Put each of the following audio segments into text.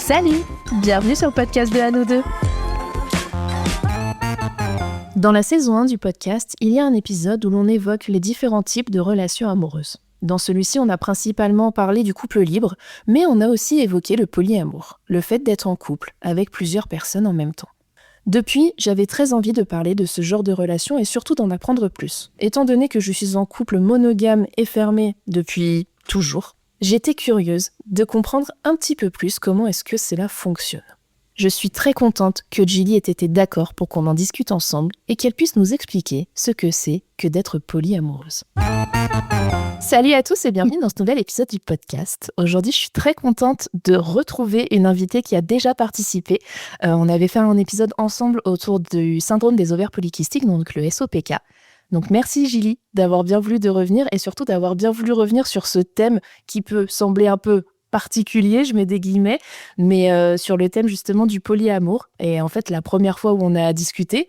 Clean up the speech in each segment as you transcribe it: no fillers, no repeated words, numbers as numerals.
Salut! Bienvenue sur le podcast de À nous deux. Dans la saison 1 du podcast, il y a un épisode où l'on évoque les différents types de relations amoureuses. Dans celui-ci, on a principalement parlé du couple libre, mais on a aussi évoqué le polyamour, le fait d'être en couple avec plusieurs personnes en même temps. Depuis, j'avais très envie de parler de ce genre de relation et surtout d'en apprendre plus. Étant donné que je suis en couple monogame et fermé depuis toujours, j'étais curieuse de comprendre un petit peu plus comment est-ce que cela fonctionne. Je suis très contente que Gilly ait été d'accord pour qu'on en discute ensemble et qu'elle puisse nous expliquer ce que c'est que d'être polyamoureuse. Salut à tous et bienvenue dans ce nouvel épisode du podcast. Aujourd'hui, je suis très contente de retrouver une invitée qui a déjà participé. On avait fait un épisode ensemble autour du syndrome des ovaires polykystiques, donc le SOPK. Donc merci Gilly d'avoir bien voulu de revenir et surtout d'avoir bien voulu revenir sur ce thème qui peut sembler un peu particulier, je mets des guillemets, mais sur le thème justement du polyamour. Et en fait, la première fois où on a discuté,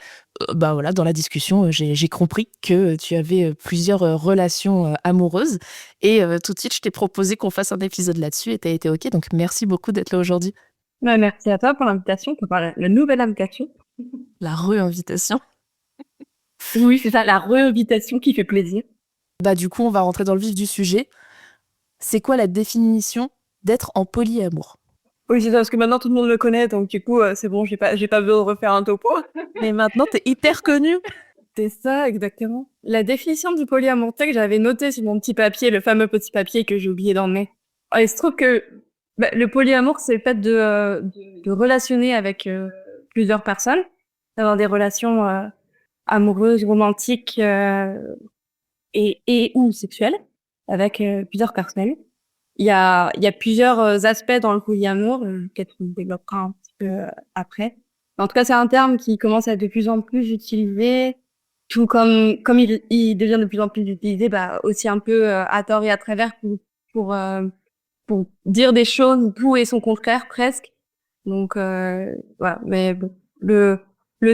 dans la discussion, j'ai compris que tu avais plusieurs relations amoureuses. Et tout de suite, je t'ai proposé qu'on fasse un épisode là-dessus et tu as été OK. Donc merci beaucoup d'être là aujourd'hui. Merci à toi pour l'invitation, pour la nouvelle invitation. La re-invitation. Oui, c'est ça, la re-invitation qui fait plaisir. Du coup, on va rentrer dans le vif du sujet. C'est quoi la définition d'être en polyamour? Oui, c'est ça, parce que maintenant tout le monde le connaît, donc du coup, c'est bon, j'ai pas besoin de refaire un topo. Mais maintenant, t'es hyper connue. C'est ça, exactement. La définition du polyamour, tu sais que j'avais noté sur mon petit papier, le fameux petit papier que j'ai oublié d'emmener. Il se trouve que le polyamour, c'est le fait de relationner avec plusieurs personnes, d'avoir des relations amoureuses, romantiques et ou sexuelles avec plusieurs personnes. Il y a plusieurs aspects dans le polyamour, peut-être qu'on développera un petit peu après. En tout cas, c'est un terme qui commence à être de plus en plus utilisé, tout comme il devient de plus en plus utilisé, aussi un peu à tort et à travers pour euh, pour dire des choses tout et son contraire presque. Donc voilà, mais bon, le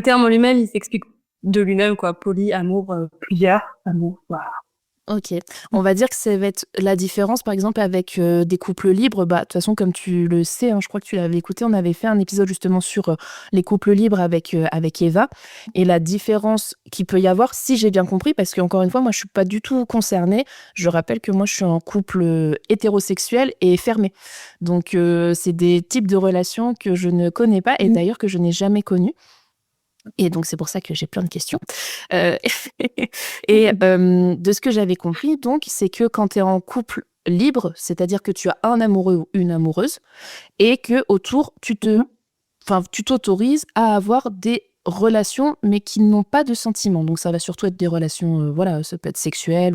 terme en lui-même, il s'explique de lui-même quoi, poly, amour, plusieurs, amour, voilà. Ok, on va dire que ça va être la différence par exemple avec des couples libres. De toute façon, comme tu le sais, je crois que tu l'avais écouté, on avait fait un épisode justement sur les couples libres avec Eva et la différence qu'il peut y avoir, si j'ai bien compris, parce qu'encore une fois, moi je suis pas du tout concernée. Je rappelle que moi je suis en couple hétérosexuel et fermé. Donc c'est des types de relations que je ne connais pas et d'ailleurs que je n'ai jamais connues. Et donc, c'est pour ça que j'ai plein de questions. Et de ce que j'avais compris, donc, c'est que quand tu es en couple libre, c'est-à-dire que tu as un amoureux ou une amoureuse, et que autour, tu t'autorises à avoir des relations, mais qui n'ont pas de sentiments. Donc, ça va surtout être des relations, ça peut être sexuelles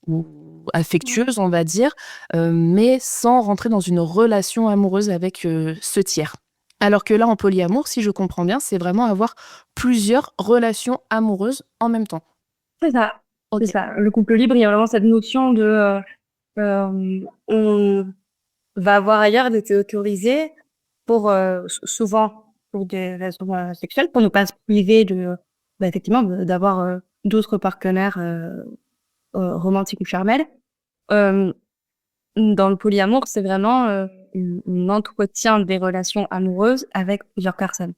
ou affectueuses, on va dire, mais sans rentrer dans une relation amoureuse avec ce tiers. Alors que là, en polyamour, si je comprends bien, c'est vraiment avoir plusieurs relations amoureuses en même temps. C'est ça. Ok. C'est ça. Le couple libre, il y a vraiment cette notion de on va avoir ailleurs d'être autorisé pour souvent pour des raisons sexuelles, pour ne pas se priver de effectivement d'avoir d'autres partenaires romantiques ou charnels. Euh, Dans le polyamour, c'est vraiment on entretient des relations amoureuses avec plusieurs personnes.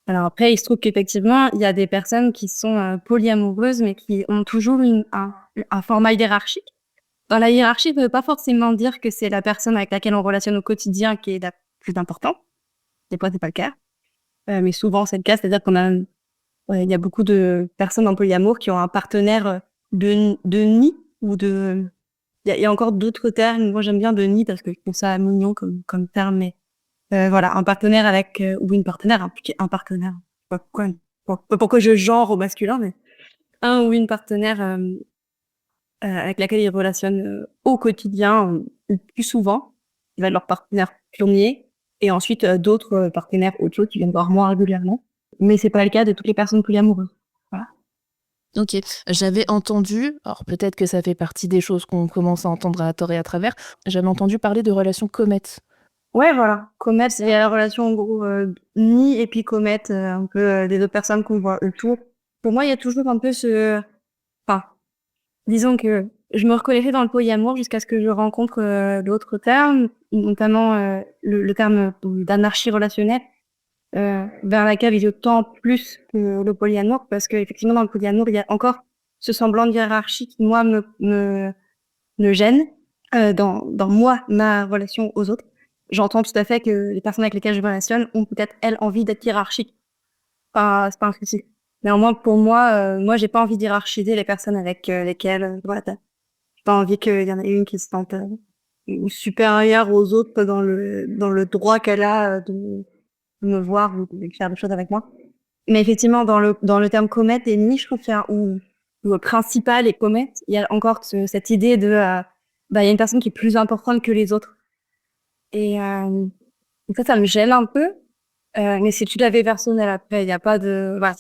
Alors après, il se trouve qu'effectivement, il y a des personnes qui sont polyamoureuses, mais qui ont toujours un format hiérarchique. Dans la hiérarchie, ça ne veut pas forcément dire que c'est la personne avec laquelle on relationne au quotidien qui est la plus importante. Des fois, c'est pas le cas. Mais souvent, c'est le cas. C'est-à-dire il y a beaucoup de personnes en polyamour qui ont un partenaire de nid ou de... Il y a encore d'autres termes. Moi, j'aime bien de nid parce que je trouve ça mignon comme terme, mais voilà, un partenaire avec ou une partenaire, un partenaire. Je sais pas pourquoi je genre au masculin, mais un ou une partenaire avec laquelle ils relationnent au quotidien le plus souvent, qui va être leur partenaire premier, et ensuite d'autres partenaires autre chose qui viennent voir moins régulièrement. Mais c'est pas le cas de toutes les personnes polyamoureuses. Voilà. Ok, j'avais entendu, alors peut-être que ça fait partie des choses qu'on commence à entendre à tort et à travers, j'avais entendu parler de relations comètes. Ouais, voilà. Comète, c'est la relation en gros nid et puis comète, un peu des autres personnes qu'on voit autour. Pour moi, il y a toujours un peu ce... Enfin, disons que je me reconnaissais dans le polyamour jusqu'à ce que je rencontre d'autres termes, notamment le terme d'anarchie relationnelle, vers laquelle je tends plus que le polyamour, parce qu'effectivement, dans le polyamour, il y a encore ce semblant de hiérarchie qui, moi, me gêne dans moi, ma relation aux autres. J'entends tout à fait que les personnes avec lesquelles je me relationne ont peut-être, elles, envie d'être hiérarchiques. C'est pas un souci. Néanmoins, pour moi, j'ai pas envie d'hiérarchiser les personnes avec lesquelles, voilà, j'ai pas envie qu'il y en ait une qui se sente supérieure aux autres dans le droit qu'elle a de me voir ou de faire des choses avec moi. Mais effectivement, dans le terme comète et niche, je trouve qu'il y a, ou principal et comète, il y a encore cette idée de, il y a une personne qui est plus importante que les autres. Et ça me gêne un peu. Mais c'est tout à fait personnel après. Il n'y a pas de, voilà,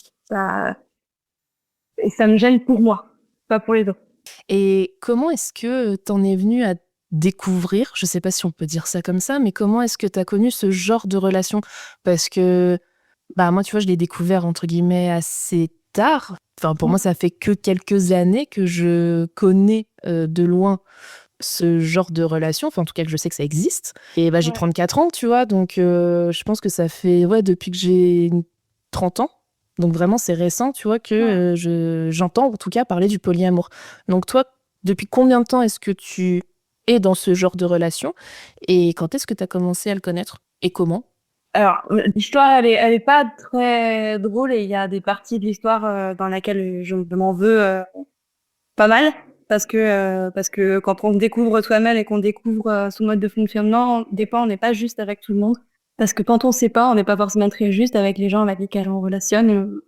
et ça me gêne pour moi, pas pour les autres. Et comment est-ce que t'en es venue à découvrir, je sais pas si on peut dire ça comme ça, mais comment est-ce que t'as connu ce genre de relation? Parce que, moi, tu vois, je l'ai découvert, entre guillemets, assez tard. Enfin, pour moi, ça fait que quelques années que je connais de loin ce genre de relation. Enfin, en tout cas, que je sais que ça existe. Et j'ai 34 ans, tu vois, donc je pense que ça fait, depuis que j'ai 30 ans. Donc vraiment, c'est récent, tu vois, que j'entends en tout cas parler du polyamour. Donc toi, depuis combien de temps est-ce que tu es dans ce genre de relation? Et quand est-ce que tu as commencé à le connaître? Et comment? Alors, l'histoire, elle est pas très drôle et il y a des parties de l'histoire dans laquelle je m'en veux pas mal parce que quand on découvre soi-même et qu'on découvre son mode de fonctionnement, des fois, on n'est pas juste avec tout le monde. Parce que quand on sait pas, on n'est pas forcément très juste avec les gens avec lesquels on relationne.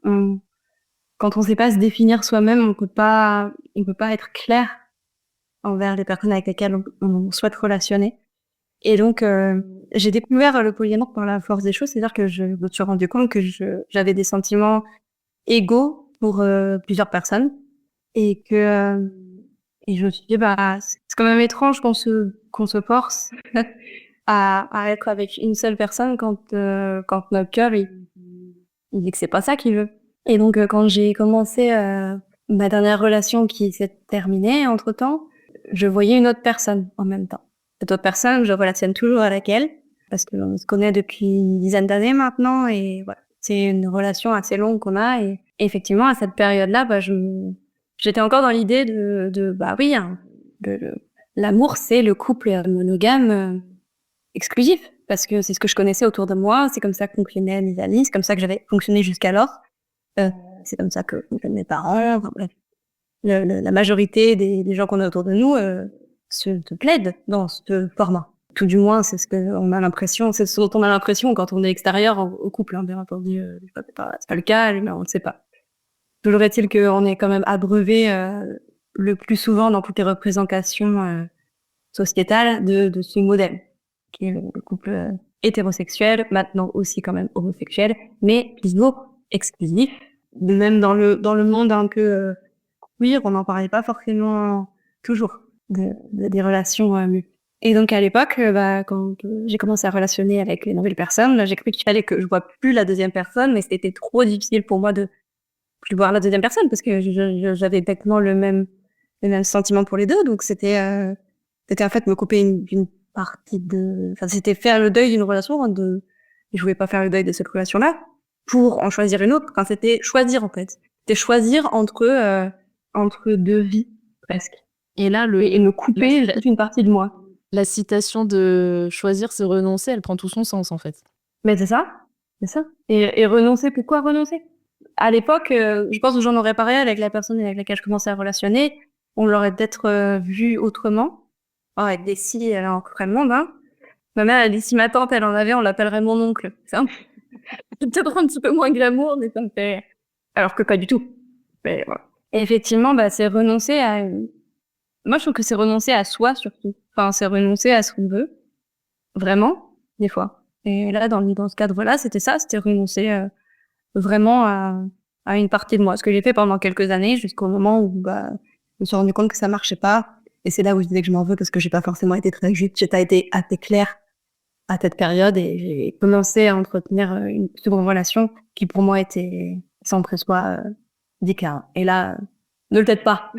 Quand on sait pas se définir soi-même, on peut pas être clair envers les personnes avec lesquelles on souhaite relationner. Et donc, j'ai découvert le polyamour par la force des choses, c'est-à-dire que je me suis rendu compte que j'avais des sentiments égaux pour plusieurs personnes et que et je me suis dit c'est quand même étrange qu'on se force à être avec une seule personne quand notre cœur il dit que c'est pas ça qu'il veut. Et donc quand j'ai commencé ma dernière relation qui s'est terminée entre-temps, je voyais une autre personne en même temps. Cette autre personne, je relationne toujours avec elle parce qu'on se connaît depuis une dizaine d'années maintenant et voilà, c'est une relation assez longue qu'on a et effectivement à cette période-là, j'étais encore dans l'idée oui, hein, l'amour c'est le couple monogame exclusif parce que c'est ce que je connaissais autour de moi, c'est comme ça que fonctionnaient mes amis, c'est comme ça que j'avais fonctionné jusqu'alors, c'est comme ça que fonctionnent mes parents, enfin, bref. La majorité des gens qu'on a autour de nous se plaident dans ce format. Tout du moins, c'est ce qu'on a l'impression, c'est ce dont on a l'impression quand on est extérieur au couple, hein, bien entendu. C'est pas le cas, mais on ne sait pas. Toujours est-il qu'on est quand même abreuvé le plus souvent dans toutes les représentations sociétales de ce modèle, qui est le couple hétérosexuel, maintenant aussi quand même homosexuel, mais toujours exclusif. Même dans le monde un peu queer, on n'en parlait pas forcément toujours des relations et donc à l'époque, quand j'ai commencé à relationner avec les nouvelles personnes, là, j'ai cru qu'il fallait que je vois plus la deuxième personne, mais c'était trop difficile pour moi de plus voir la deuxième personne parce que j'avais exactement le même sentiment pour les deux, donc c'était en fait me couper d'une partie enfin c'était faire le deuil d'une relation, je voulais pas faire le deuil de cette relation-là pour en choisir une autre. Enfin, c'était choisir en fait, c'était choisir entre deux vies presque. Et là, Et me couper toute une partie de moi. la citation de choisir, c'est renoncer, elle prend tout son sens, en fait. Mais c'est ça. Et renoncer, pourquoi renoncer? À l'époque, je pense que j'en aurais parlé avec la personne avec laquelle je commençais à relationner. On l'aurait peut-être vu autrement. Oh, avec des si, elle a encore le monde, hein. Ma mère, elle dit si ma tante, elle en avait, on l'appellerait mon oncle. C'est peut-être un petit peu moins glamour, mais ça me fait... Alors que pas du tout. Mais voilà. Et effectivement, c'est renoncer à... Moi, je trouve que c'est renoncer à soi, surtout. Enfin, c'est renoncer à ce qu'on veut. Vraiment, des fois. Et là, dans ce cadre-là, c'était ça, c'était renoncer vraiment à une partie de moi. Ce que j'ai fait pendant quelques années, jusqu'au moment où je me suis rendu compte que ça marchait pas. Et c'est là où je disais que je m'en veux parce que j'ai pas forcément été très juste, j'ai pas été assez claire à cette période et j'ai commencé à entretenir une seconde relation qui pour moi était centrée soit différente. Et là, ne le tête pas.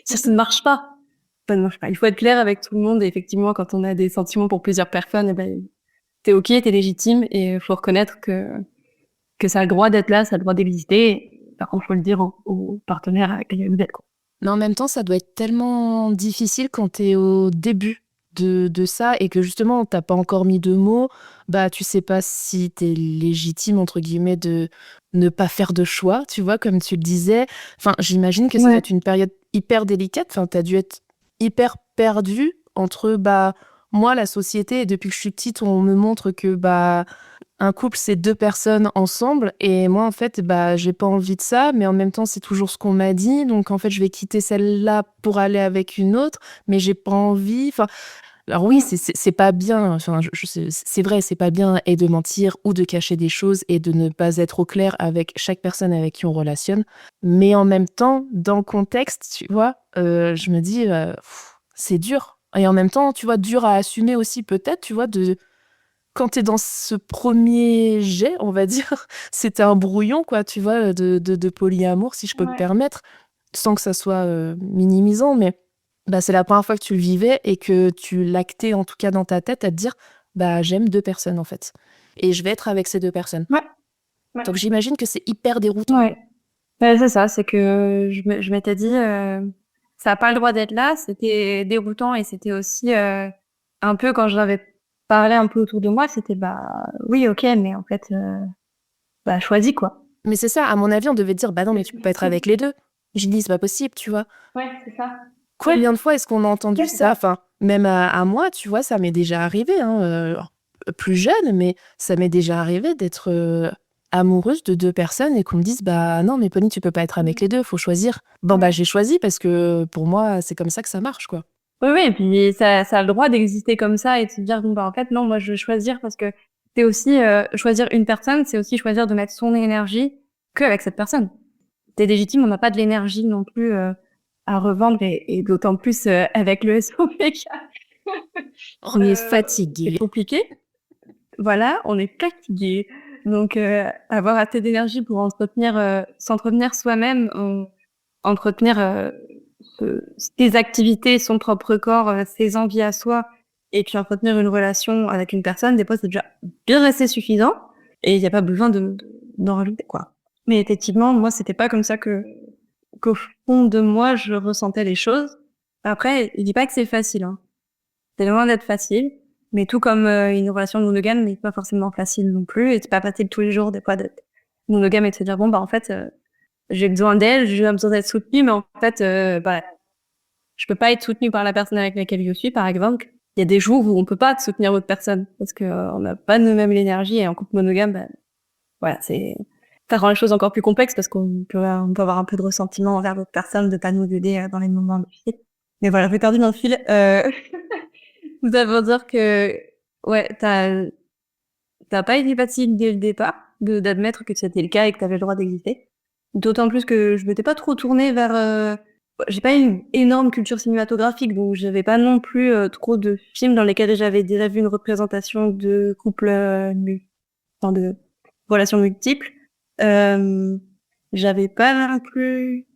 Ça ne marche pas. Ça ne marche pas. Il faut être clair avec tout le monde. Et effectivement, quand on a des sentiments pour plusieurs personnes, eh ben, t'es OK, t'es légitime. Et il faut reconnaître que ça a le droit d'être là, ça a le droit d'exister. Par contre, faut le dire aux partenaires avec lesquels vous êtes, quoi. Mais en même temps, ça doit être tellement difficile quand t'es au début de ça et que justement, t'as pas encore mis de mots, bah tu sais pas si t'es légitime, entre guillemets, de ne pas faire de choix, tu vois, comme tu le disais. Enfin, j'imagine que ça doit Ouais. être une période hyper délicate. Enfin, t'as dû être hyper perdue entre, bah, moi, la société, et depuis que je suis petite, on me montre que, bah, un couple, c'est deux personnes ensemble. Et moi, en fait, bah, j'ai pas envie de ça, mais en même temps, c'est toujours ce qu'on m'a dit. Donc, en fait, je vais quitter celle-là pour aller avec une autre, mais j'ai pas envie. Enfin, alors oui, Mm. c'est pas bien. Enfin, c'est vrai, c'est pas bien et de mentir ou de cacher des choses et de ne pas être au clair avec chaque personne avec qui on relationne. Mais en même temps, dans le contexte, tu vois, je me dis, c'est dur. Et en même temps, tu vois, dur à assumer aussi peut-être, tu vois, de quand t'es dans ce premier jet, on va dire, c'était un brouillon, quoi, tu vois, de polyamour, si je peux me Ouais. permettre, sans que ça soit minimisant, mais bah, c'est la première fois que tu le vivais et que tu l'actais, en tout cas dans ta tête, à te dire, bah, j'aime deux personnes, en fait. Et je vais être avec ces deux personnes. Ouais. Ouais. Donc j'imagine que c'est hyper déroutant. Ouais. C'est ça, c'est que je m'étais dit, ça a pas le droit d'être là. C'était déroutant et c'était aussi un peu quand j'avais parlé un peu autour de moi, c'était bah oui, ok, mais en fait, bah choisis quoi. Mais c'est ça, à mon avis, on devait dire, bah non, mais tu peux pas être avec les deux. J'ai dit, c'est pas possible, tu vois. Ouais, c'est ça. Combien de fois est-ce qu'on a entendu Ouais, c'est ça? ça. Enfin, même à moi, tu vois, ça m'est déjà arrivé, hein, plus jeune, mais ça m'est déjà arrivé d'être amoureuse de deux personnes et qu'on me dise, bah non, mais Pauline, tu peux pas être avec les deux, faut choisir. Bon, bah Ouais. j'ai choisi parce que pour moi, c'est comme ça que ça marche, quoi. Oui, oui, et puis ça a le droit d'exister comme ça et de se dire bon bah en fait non, moi je veux choisir parce que c'est aussi choisir une personne, c'est aussi choisir de mettre son énergie que avec cette personne. T'es légitime, on n'a pas de l'énergie non plus à revendre et d'autant plus avec le SOPK. On est C'est fatigué. compliqué. Voilà, on est fatigué. Donc avoir assez d'énergie pour s'entretenir soi-même, entretenir ses activités, son propre corps, ses envies à soi, et puis entretenir une relation avec une personne, des fois c'est déjà bien assez suffisant et il n'y a pas besoin d'en rajouter quoi. Mais effectivement, moi c'était pas comme ça qu'au fond de moi je ressentais les choses. Après, je dis pas que c'est facile, hein. C'est loin d'être facile, mais tout comme une relation monogame n'est pas forcément facile non plus, et c'est pas facile tous les jours des fois d'être monogame et de se dire bon bah en fait j'ai besoin d'elle, j'ai besoin d'être soutenue, mais en fait bah je peux pas être soutenue par la personne avec laquelle je suis, par exemple. Il y a des jours où on peut pas soutenir l'autre personne parce que on n'a pas de même l'énergie et en couple monogame, bah, voilà, ça rend les choses encore plus complexes parce on peut avoir un peu de ressentiment envers l'autre personne de pas nous aider dans les moments difficiles. Mais voilà, j'ai perdu mon fil. Tout ça pour dire que, ouais, t'as pas été facile dès le départ d'admettre que c'était le cas et que t'avais le droit d'exister. D'autant plus que je m'étais pas trop tournée vers, j'ai pas une énorme culture cinématographique, donc j'avais pas non plus trop de films dans lesquels j'avais déjà vu une représentation de couple, enfin de relations multiples. Euh, J'avais pas non plus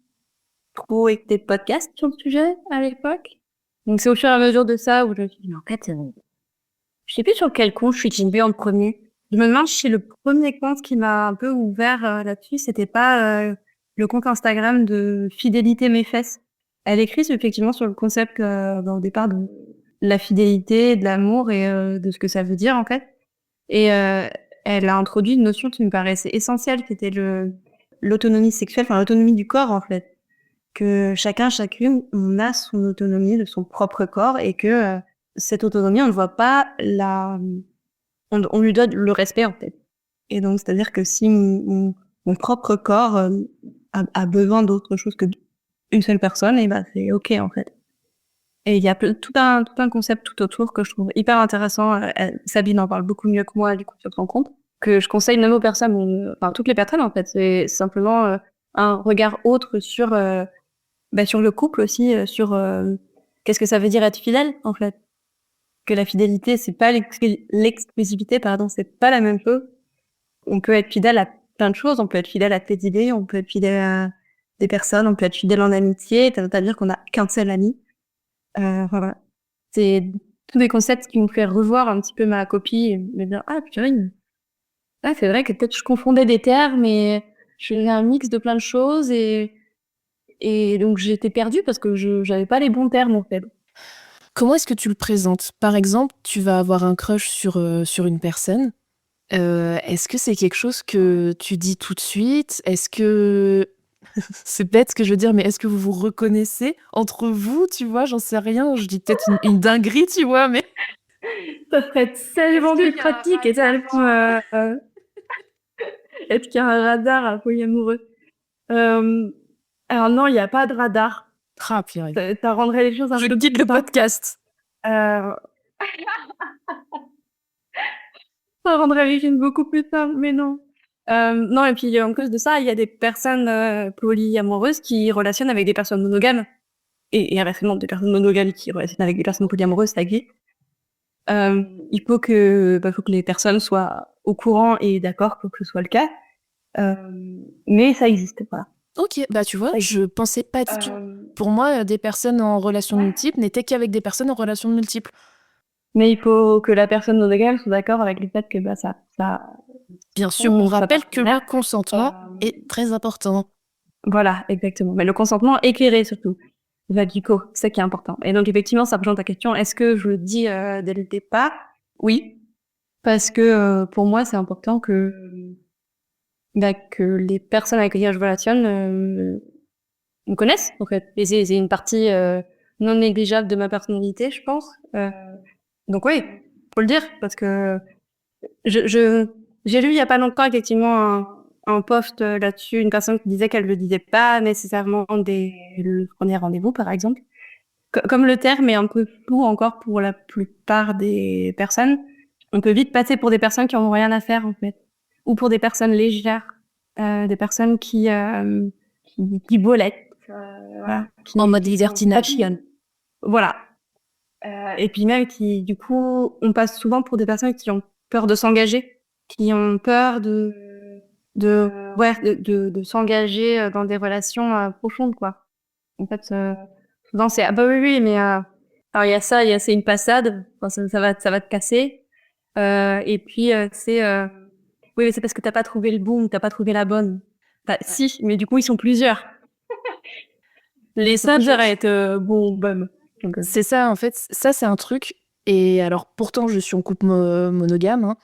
trop écouté de podcasts sur le sujet à l'époque. Donc c'est au fur et à mesure de ça où je me suis dit, mais en fait, je sais plus sur quel compte je suis tombée en premier. Je me demande si le premier compte qui m'a un peu ouvert là-dessus, c'était pas le compte Instagram de Fidélité Mes Fesses. Elle écrit effectivement sur le concept au départ de la fidélité, de l'amour et de ce que ça veut dire en fait. Et elle a introduit une notion qui me paraissait essentielle, qui était l'autonomie sexuelle, enfin l'autonomie du corps en fait. Que chacun, chacune, on a son autonomie de son propre corps et que cette autonomie, on ne voit pas on lui donne le respect en fait. Et donc, c'est-à-dire que si mon propre corps a besoin d'autre chose que une seule personne, et ben c'est ok en fait. Et il y a tout un concept tout autour que je trouve hyper intéressant. Sabine en parle beaucoup mieux que moi du coup sur son compte, que je conseille même aux personnes, enfin toutes les personnes en fait. C'est simplement un regard autre sur sur le couple aussi, sur qu'est-ce que ça veut dire être fidèle en fait. Que la fidélité, c'est pas l'exclusivité, pardon, c'est pas la même chose. On peut être fidèle à plein de choses, on peut être fidèle à tes idées, on peut être fidèle des personnes, on peut être fidèle en amitié, c'est-à-dire qu'on n'a qu'un seul ami. Voilà. C'est tous des concepts qui m'ont fait revoir un petit peu ma copie et me dire ah purée, c'est vrai que peut-être je confondais des termes et je faisais un mix de plein de choses et donc j'étais perdue parce que j'avais pas les bons termes en fait. Comment est-ce que tu le présentes? Par exemple, tu vas avoir un crush sur une personne. Est-ce que c'est quelque chose que tu dis tout de suite? Est-ce que c'est bête ce que je veux dire, mais est-ce que vous vous reconnaissez entre vous, tu vois? J'en sais rien, je dis peut-être une dinguerie, tu vois? Mais Ça serait tellement plus pratique et tellement est-ce qu'il y a un radar à polyamoureux? Alors non, il y a pas de radar. ah purée. Ça rendrait les choses un Je peu quitte plus le simples. podcast. Euh, Ça rendrait les choses beaucoup plus simples, mais non. Non, et puis en plus de ça, il y a des personnes polyamoureuses qui relationnent avec des personnes monogames et inversement des personnes monogames qui relationnent avec des personnes polyamoureuses, ça existe. Il faut que les personnes soient au courant et d'accord pour que ce soit le cas. Mais ça existe, voilà. OK, bah, tu vois, Ça existe. je pensais pas du tout. Euh, Pour moi, des personnes en relation ouais. multiple n'étaient qu'avec des personnes en relation multiple. Mais il faut que la personne monogame soit d'accord avec le fait que Bien sûr, on sa rappelle que le partenaire. consentement est très important. Voilà, exactement. Mais le consentement éclairé surtout. Vadico, c'est ça qui est important. Et donc effectivement, ça rejoint ta question. Est-ce que je le dis dès le départ? Oui, parce que pour moi, c'est important que les personnes avec lesquelles je relationne me connaissent, en fait. Et c'est une partie non négligeable de ma personnalité, je pense. Donc oui, faut le dire, parce que j'ai lu il y a pas longtemps effectivement un post là-dessus, une personne qui disait qu'elle le disait pas nécessairement dès le premier rendez-vous, par exemple. Comme le terme est un peu flou encore pour la plupart des personnes, on peut vite passer pour des personnes qui ont rien à faire en fait, ou pour des personnes légères, des personnes qui volettent, voilà, En mode qui sont libertinage. papillonnes. Voilà. Et puis même qui, du coup, on passe souvent pour des personnes qui ont peur de s'engager, qui ont peur de s'engager dans des relations profondes, quoi. En fait, souvent c'est ah bah oui oui mais alors il y a ça, c'est une passade, enfin, ça va te casser. Et puis c'est oui mais c'est parce que t'as pas trouvé le bon, t'as pas trouvé la bonne. Bah si, mais du coup ils sont plusieurs. Les singes arrêtent bon bum. Donc, C'est ça, en fait, ça c'est un truc. Et alors, pourtant, je suis en couple monogame, hein,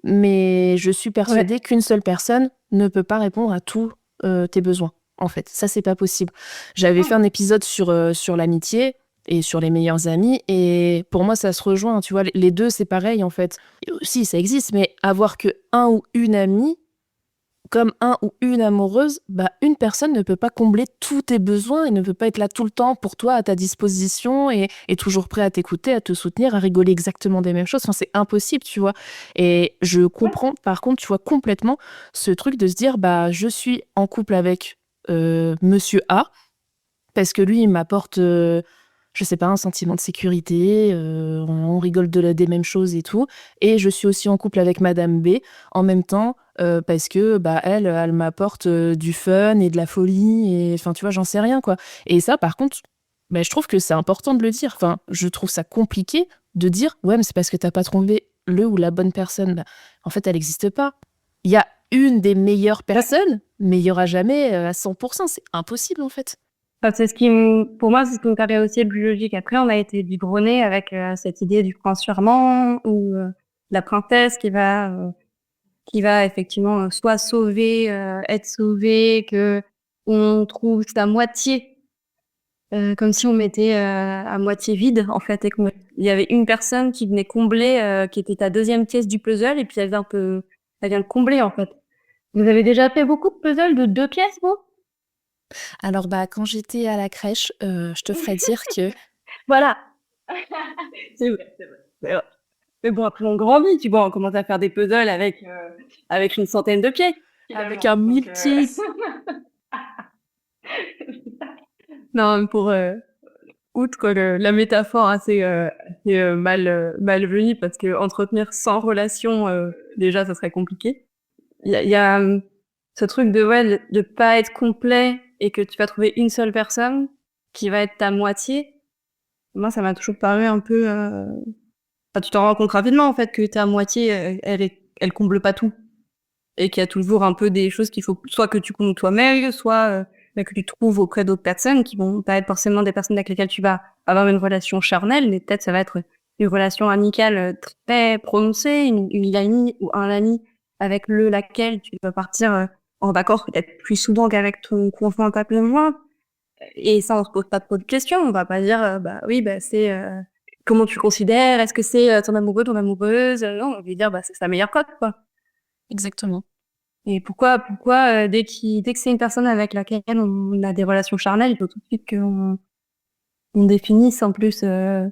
mais je suis persuadée ouais. qu'une seule personne ne peut pas répondre à tous tes besoins. En fait, ça c'est pas possible. J'avais fait un épisode sur l'amitié et sur les meilleurs amis, et pour moi ça se rejoint. Tu vois, les deux c'est pareil en fait. Et aussi, ça existe, mais avoir que un ou une amie comme un ou une amoureuse, bah, une personne ne peut pas combler tous tes besoins et ne peut pas être là tout le temps pour toi, à ta disposition et toujours prêt à t'écouter, à te soutenir, à rigoler exactement des mêmes choses. Enfin, c'est impossible, tu vois. Et je comprends, par contre, tu vois, complètement ce truc de se dire, bah, je suis en couple avec Monsieur A, parce que lui, il m'apporte, je sais pas, un sentiment de sécurité, on rigole des mêmes choses et tout. Et je suis aussi en couple avec Madame B, en même temps, parce que bah, elle m'apporte du fun et de la folie, et enfin, tu vois, j'en sais rien, quoi. Et ça, par contre, bah, je trouve que c'est important de le dire. Enfin, je trouve ça compliqué de dire, ouais, mais c'est parce que t'as pas trouvé le ou la bonne personne. Bah, en fait, elle n'existe pas. Il y a une des meilleures personnes, mais il y aura jamais à 100%. C'est impossible, en fait. Enfin, pour moi, c'est ce qui me paraît aussi le plus logique. Après, on a été biberonnés avec cette idée du prince charmant ou la princesse qui va effectivement soit sauver, être sauvée, que on trouve sa moitié, comme si on mettait à moitié vide en fait, et qu'il y avait une personne qui venait combler, qui était ta deuxième pièce du puzzle, et puis elle vient le combler en fait. Vous avez déjà fait beaucoup de puzzles de 2 pièces, vous? Alors, bah, quand j'étais à la crèche, je te ferais dire que Voilà. C'est vrai, c'est vrai. C'est vrai. Mais bon, après on grandit, tu vois, on commence à faire des puzzles avec une centaine de pièces. avec un 1000 pieds. Non, pour outre la métaphore assez malvenue, parce que entretenir sans relation, déjà, ça serait compliqué. Il y a ce truc de pas être complet et que tu vas trouver une seule personne qui va être ta moitié, moi, ça m'a toujours paru un peu... Enfin, tu t'en rends compte rapidement, en fait, que ta moitié, elle comble pas tout. Et qu'il y a toujours un peu des choses qu'il faut soit que tu combles toi-même, soit que tu trouves auprès d'autres personnes qui vont pas être forcément des personnes avec lesquelles tu vas avoir une relation charnelle, mais peut-être ça va être une relation amicale très prononcée, une amie ou un ami avec laquelle tu vas partir en vacances peut-être plus souvent qu'avec ton conjoint, pas plus loin. Et ça, on se pose pas trop de questions. On va pas dire, bah oui, bah c'est comment tu le considères, est-ce que c'est ton amoureux, ton amoureuse? Non, on va dire, bah c'est sa meilleure cote, quoi. Exactement. Et pourquoi dès que c'est une personne avec laquelle on a des relations charnelles, il faut tout de suite on définisse en plus ce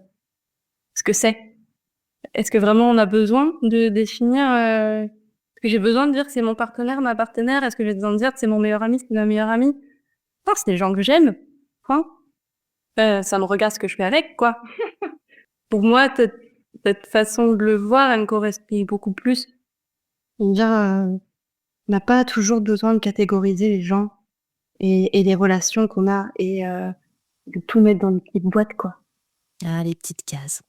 que c'est. Est-ce que vraiment on a besoin de définir est-ce que j'ai besoin de dire que c'est mon partenaire, ma partenaire? Est-ce que j'ai besoin de dire que c'est mon meilleur ami, c'est ma meilleure amie? Non, c'est des gens que j'aime. Hein. Ça me regarde ce que je fais avec, quoi. Pour moi, cette façon de le voir, elle me correspond beaucoup plus. Dire, on n'a pas toujours besoin de catégoriser les gens et les relations qu'on a et de tout mettre dans une petite boîte, quoi. Ah, les petites cases.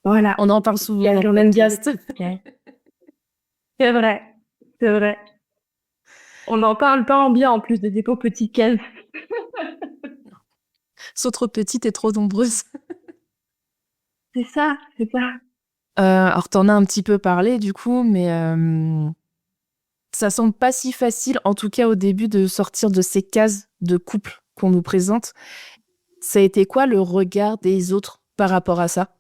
Voilà. On en parle souvent. On aime bien les petites cases. C'est vrai. C'est vrai. On n'en parle pas en bien, en plus, de des pauvres petites cases. Sont trop petites et trop nombreuses. C'est ça, c'est ça. Alors, t'en as un petit peu parlé, du coup, mais ça semble pas si facile, en tout cas au début, de sortir de ces cases de couple qu'on nous présente. Ça a été quoi le regard des autres par rapport à ça?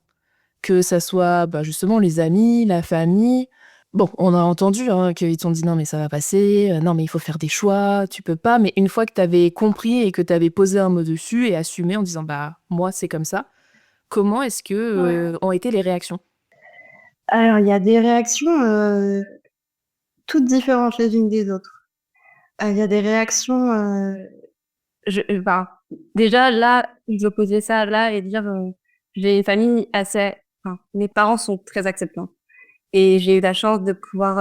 Que ça soit justement les amis, la famille. Bon, on a entendu qu'ils t'ont dit non mais ça va passer, non mais il faut faire des choix, tu peux pas. Mais une fois que t'avais compris et que t'avais posé un mot dessus et assumé en disant moi c'est comme ça, comment est-ce que ont été les réactions? Alors, il y a des réactions toutes différentes les unes des autres. Il y a des réactions... déjà, là, je posais ça là et dire j'ai une famille assez... Enfin, mes parents sont très acceptants. Et j'ai eu la chance de pouvoir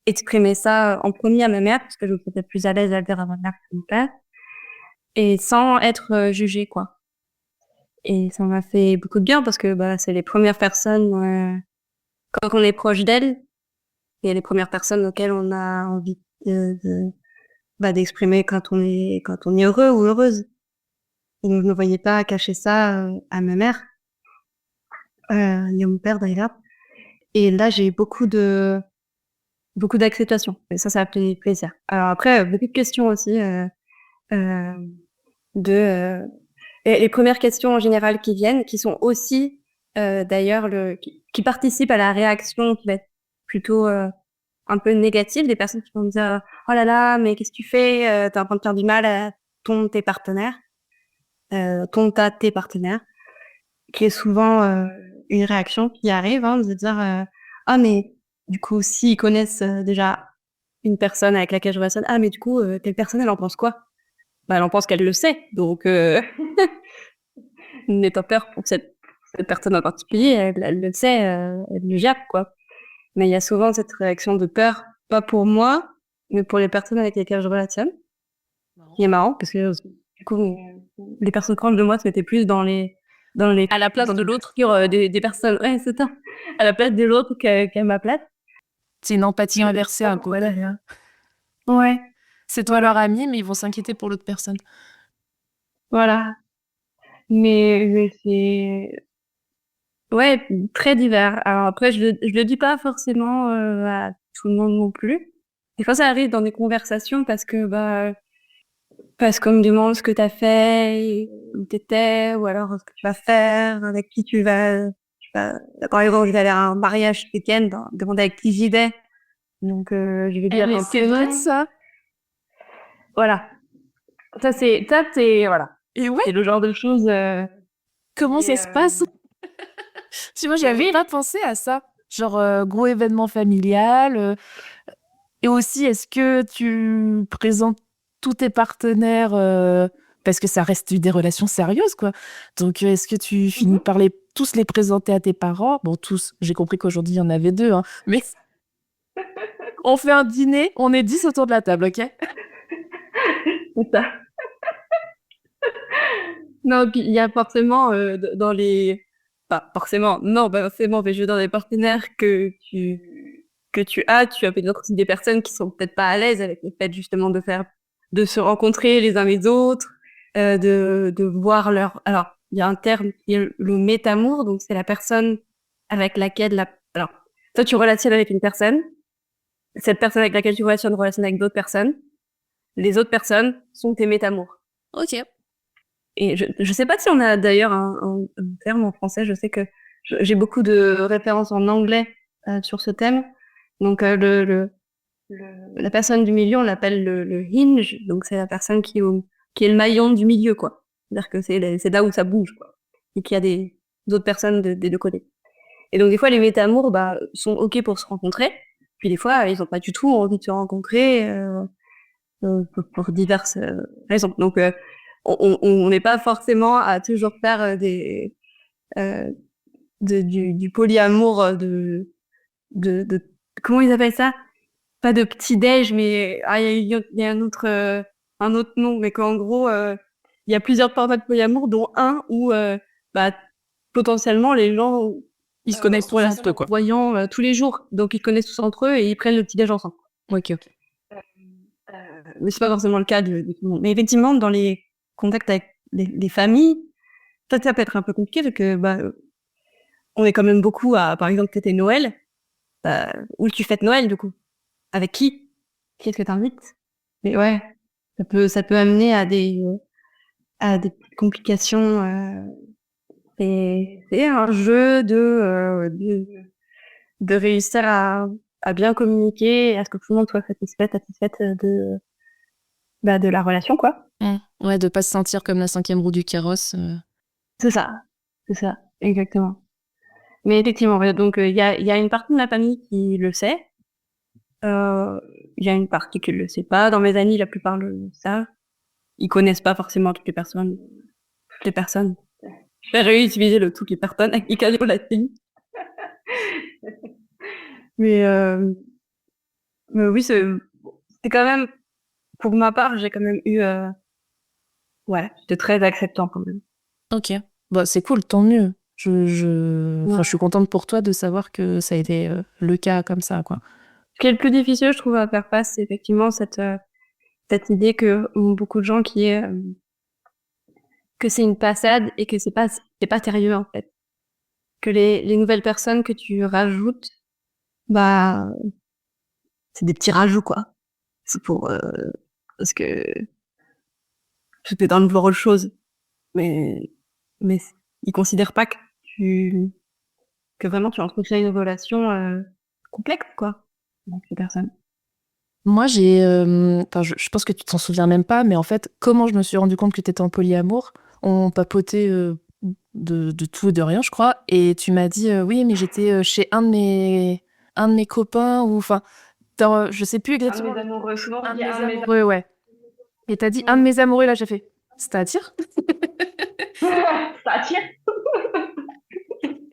exprimer ça en premier à ma mère, parce que je me sentais plus à l'aise à le dire à ma mère que à mon père, et sans être jugée, quoi. Et ça m'a fait beaucoup de bien, parce que c'est les premières personnes, quand on est proche d'elles, et les premières personnes auxquelles on a envie d'exprimer quand on est heureux ou heureuse. Et donc, je ne voyais pas cacher ça à ma mère, ni à mon père d'ailleurs. Et là, j'ai eu beaucoup d'acceptation. Et ça a fait plaisir. Alors après, beaucoup de questions aussi, euh, et les premières questions en général qui viennent, qui sont aussi d'ailleurs qui participent à la réaction qui va être plutôt un peu négative, des personnes qui vont me dire oh là là, mais qu'est-ce que tu fais, t'es en train de faire du mal à tes partenaires, tes partenaires, qui est souvent une réaction qui arrive, de dire ah mais du coup s'ils connaissent déjà une personne avec laquelle je relationne, ah mais du coup telle personne elle en pense quoi? Elle en pense qu'elle le sait, donc n'aie pas peur pour cette personne en particulier, elle le sait, elle le jappe, quoi. Mais il y a souvent cette réaction de peur, pas pour moi, mais pour les personnes avec lesquelles je relationne. Qui est marrant, parce que du coup, les personnes proches de moi se mettaient plus dans les À la place de l'autre. des personnes, ouais, c'est ça, à la place de l'autre qu'à ma place. C'est une empathie inversée un peu. Voilà. Ouais, C'est toi leur ami, mais ils vont s'inquiéter pour l'autre personne. voilà. Mais c'est ouais, très divers. Alors après, je le dis pas forcément à tout le monde non plus. Des fois, ça arrive dans des conversations parce qu'on me demande ce que t'as fait, où t'étais, ou alors ce que tu vas faire, avec qui tu vas. Par exemple, je vais aller à un mariage ce week-end, demander avec qui j'y vais. Donc, je vais dire. C'est vrai ça. Voilà. Voilà. Et ouais, C'est le genre de choses. comment ça se passe? Tu vois, j'avais pas pensé à ça. Genre, gros événement familial. Et aussi, est-ce que tu présentes tous tes partenaires parce que ça reste des relations sérieuses, quoi. Donc, est-ce que tu finis par tous les présenter à tes parents? Bon, tous, j'ai compris qu'aujourd'hui, il y en avait 2, hein. Mais on fait un dîner, on est 10 autour de la table, ok? C'est ça. Non, puis il y a forcément dans les, pas forcément, non, pas forcément, mais je veux dire, dans les partenaires tu as peut-être aussi des personnes qui sont peut-être pas à l'aise avec le fait justement de se rencontrer les uns les autres, de voir alors, il y a un terme qui est le métamour, donc c'est la personne avec laquelle alors, toi tu relationnes avec une personne, cette personne avec laquelle tu relationnes avec d'autres personnes, les autres personnes sont tes métamours. Ok. Et je sais pas si on a d'ailleurs un terme en français. Je sais que j'ai beaucoup de références en anglais sur ce thème. Donc la personne du milieu, on l'appelle le hinge. Donc c'est la personne qui est le maillon du milieu, quoi. C'est-à-dire que c'est là où ça bouge, quoi. Et qu'il y a d'autres personnes des deux côtés. Et donc des fois les métamours sont ok pour se rencontrer. Puis des fois ils ont pas du tout envie de se rencontrer pour diverses raisons. Donc on n'est pas forcément à toujours faire euh, du polyamour de comment ils appellent ça? Pas de petit déj, mais il y a un autre nom, mais qu'en gros il y a plusieurs formats de polyamour, dont un où bah, potentiellement les gens Ils se connaissent tous entre eux, quoi. voyant tous les jours, donc ils connaissent tous entre eux et ils prennent le petit déj ensemble. Ok, ok. Mais c'est pas forcément le cas de tout le monde. Mais effectivement, dans les contacts avec les familles, ça peut être un peu compliqué parce que on est quand même beaucoup à, par exemple, fêter Noël. Où tu fêtes Noël, du coup? Avec qui? Qui est-ce que t'invites? Mais ouais, ça peut amener à des petites complications. C'est un jeu de réussir à bien communiquer et à ce que tout le monde soit satisfaite de la relation, quoi. Ouais, de pas se sentir comme la cinquième roue du carrosse. C'est ça, exactement. Mais effectivement, ouais, donc il y a une partie de ma famille qui le sait. Il y a une partie qui le sait pas. Dans mes amis, la plupart le savent. Ils connaissent pas forcément toutes les personnes. Toutes les personnes. Je vais réutiliser le toutes les personnes avec lesquelles on l'a dit. Mais, mais oui, c'est quand même, pour ma part, j'ai quand même eu, ouais, c'était très acceptant quand même. Ok. Bah, c'est cool, tant mieux. Enfin, Ouais. je suis contente pour toi de savoir que ça a été le cas comme ça, quoi. Ce qui est le plus difficile, je trouve, à faire face, c'est effectivement cette idée que ont beaucoup de gens qui est que c'est une passade et que c'est pas sérieux en fait. Que les nouvelles personnes que tu rajoutes, bah c'est des petits rajouts quoi. C'est pour parce que tu es dans de vouloir autre chose, mais mais ils considèrent pas que que vraiment tu entretiens une relation complexe quoi avec ces personnes. Moi, enfin, je pense que tu t'en souviens même pas, mais en fait, comment je me suis rendu compte que t'étais en polyamour? On papotait de tout et de rien, je crois, et tu m'as dit oui, mais j'étais chez un de mes copains, ou enfin, je sais plus Un de exactement. mes amoureux, souvent Un on de dit mes un de mes amoureux, ouais. Et t'as dit un de amoureux. mes amoureux, là, j'ai fait. C'est-à-dire? Ça attire.